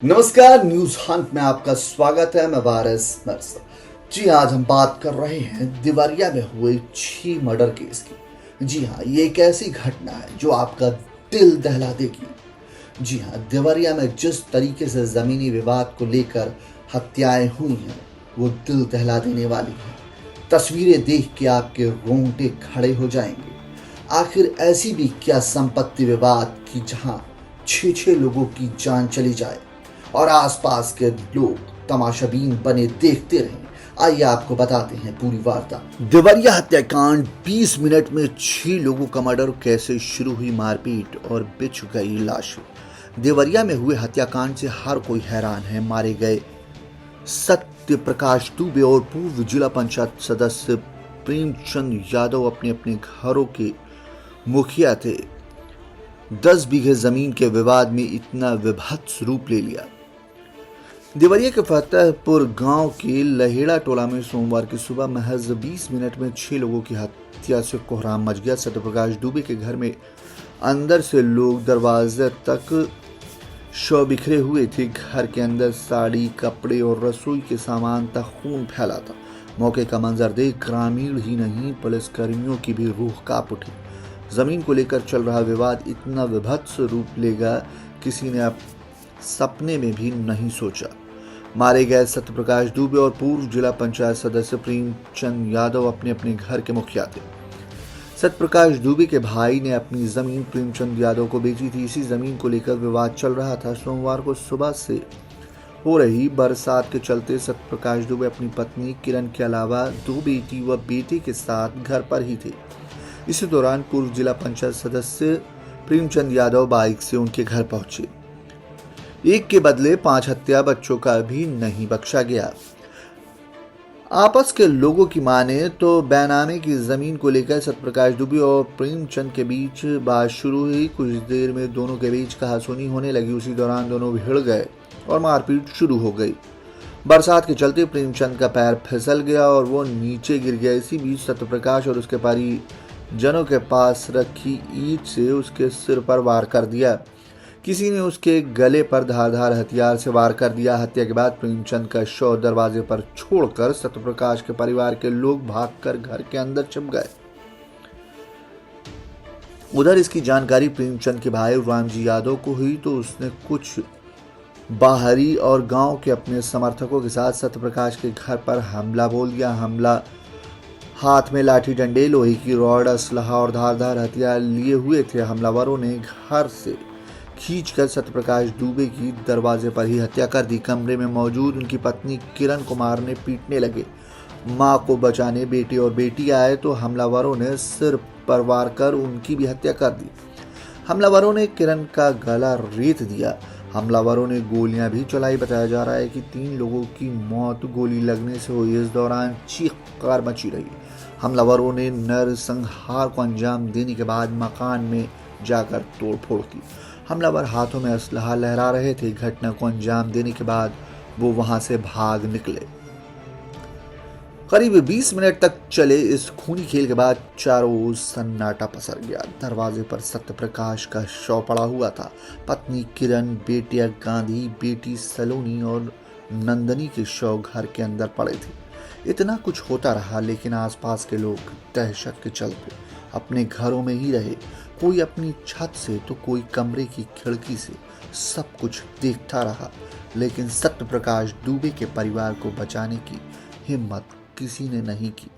नमस्कार, news Hunt में आपका स्वागत है। मैं वारिस नरसा। जी, आज हम बात कर रहे हैं देवरिया में हुए 6 मर्डर केस की। जी हाँ, ये एक ऐसी घटना है जो आपका दिल दहला देगी। जी हाँ, देवरिया में जिस तरीके से जमीनी विवाद को लेकर हत्याएं हुई हैं वो दिल दहला देने वाली हैं। तस्वीरें देख के आपके रोंगटे खड़े हो जाएंगे। आखिर ऐसी भी क्या संपत्ति विवाद की जहां 6 लोगों की जान चली जाए और आसपास के लोग तमाशाबीन बने देखते रहें। आइए आपको बताते हैं पूरी वार्ता। देवरिया हत्याकांड, 20 मिनट में 6 लोगों का मर्डर, कैसे शुरू हुई मारपीट और बिछ गई लाशें। देवरिया में हुए हत्याकांड से हर कोई हैरान है। मारे गए सत्य प्रकाश दुबे और पूर्व जिला पंचायत सदस्य प्रेमचंद यादव अपने अपने घरों के मुखिया थे। 10 बीघे जमीन के विवाद में इतना विभत्स रूप ले लिया। देवरिया के फतेहपुर गांव के लहेड़ा टोला में सोमवार की सुबह महज 20 मिनट में 6 लोगों की हत्या से कोहराम मच गया। सत्यप्रकाश दुबे के घर में अंदर से लोग दरवाजे तक शव बिखरे हुए थे। घर के अंदर साड़ी, कपड़े और रसोई के सामान तक खून फैला था। मौके का मंजर देख ग्रामीण ही नहीं, पुलिसकर्मियों की भी रूह कांप उठी। जमीन को लेकर चल रहा विवाद इतना विभत्स रूप लेगा, किसी ने अब सपने में भी नहीं सोचा। मारे गए सत्यप्रकाश दुबे और पूर्व जिला पंचायत सदस्य प्रेमचंद यादव अपने अपने घर के मुखिया थे। सत्यप्रकाश दुबे के भाई ने अपनी जमीन प्रेमचंद यादव को बेची थी। इसी जमीन को लेकर विवाद चल रहा था। सोमवार को सुबह से हो रही बरसात के चलते सत्यप्रकाश दुबे अपनी पत्नी किरण के अलावा 2 बेटी व बेटे के साथ घर पर ही थे। इसी दौरान पूर्व जिला पंचायत सदस्य प्रेमचंद यादव बाइक से उनके घर पहुंचे। एक के बदले 5 हत्या, बच्चों का भी नहीं बख्शा गया। आपस के लोगों की माने तो बेनामे की जमीन को लेकर सत्यप्रकाश दुबे और प्रेमचंद के बीच बात शुरू हुई। कुछ देर में दोनों के बीच कहासुनी होने लगी। उसी दौरान दोनों भिड़ गए और मारपीट शुरू हो गई। बरसात के चलते प्रेमचंद का पैर फिसल गया और वो नीचे गिर गया। इसी बीच सत्यप्रकाश और उसके परिजनों के पास रखी ईंट से उसके सिर पर वार कर दिया। किसी ने उसके गले पर धारदार हथियार से वार कर दिया। हत्या के बाद प्रेमचंद का शव दरवाजे पर छोड़कर सत्यप्रकाश के परिवार के लोग भागकर घर के अंदर छिप गए। उधर इसकी जानकारी प्रेमचंद के भाई रामजी यादव को हुई तो उसने कुछ बाहरी और गांव के अपने समर्थकों के साथ सत्यप्रकाश के घर पर हमला बोल दिया। हमला हाथ में लाठी डंडे, लोहे की रॉड, असलहा और धारदार हथियार लिए हुए थे। हमलावरों ने घर से खींचकर सत्यप्रकाश दुबे की दरवाजे पर ही हत्या कर दी। कमरे में मौजूद उनकी पत्नी किरण को मारने पीटने लगे। मां को बचाने बेटे और बेटी आए तो हमलावरों ने सिर पर वार कर उनकी भी हत्या कर दी। हमलावरों ने किरण का गला रेत दिया। हमलावरों ने गोलियां भी चलाई। बताया जा रहा है कि 3 लोगों की मौत गोली लगने से हुई। इस दौरान चीख-पुकार मची रही। हमलावरों ने नरसंहार को अंजाम देने के बाद मकान में जाकर तोड़फोड़ की। हमलावर हाथों में असलहा लहरा रहे थे। घटना को अंजाम देने के बाद वो वहां से भाग निकले। करीब 20 मिनट तक चले इस खूनी खेल के बाद चारों ओर सन्नाटा पसर गया। दरवाजे पर सत्यप्रकाश का शव पड़ा हुआ था। पत्नी किरण, बेटिया गांधी, बेटी सलोनी और नंदनी के शव घर के अंदर पड़े थे। इतना कुछ होता रहा, लेकिन आसपास के लोग दहशत के चलते अपने घरों में ही रहे। कोई अपनी छत से तो कोई कमरे की खिड़की से, सब कुछ देखता रहा। लेकिन सत्यप्रकाश दुबे के परिवार को बचाने की हिम्मत किसी ने नहीं की।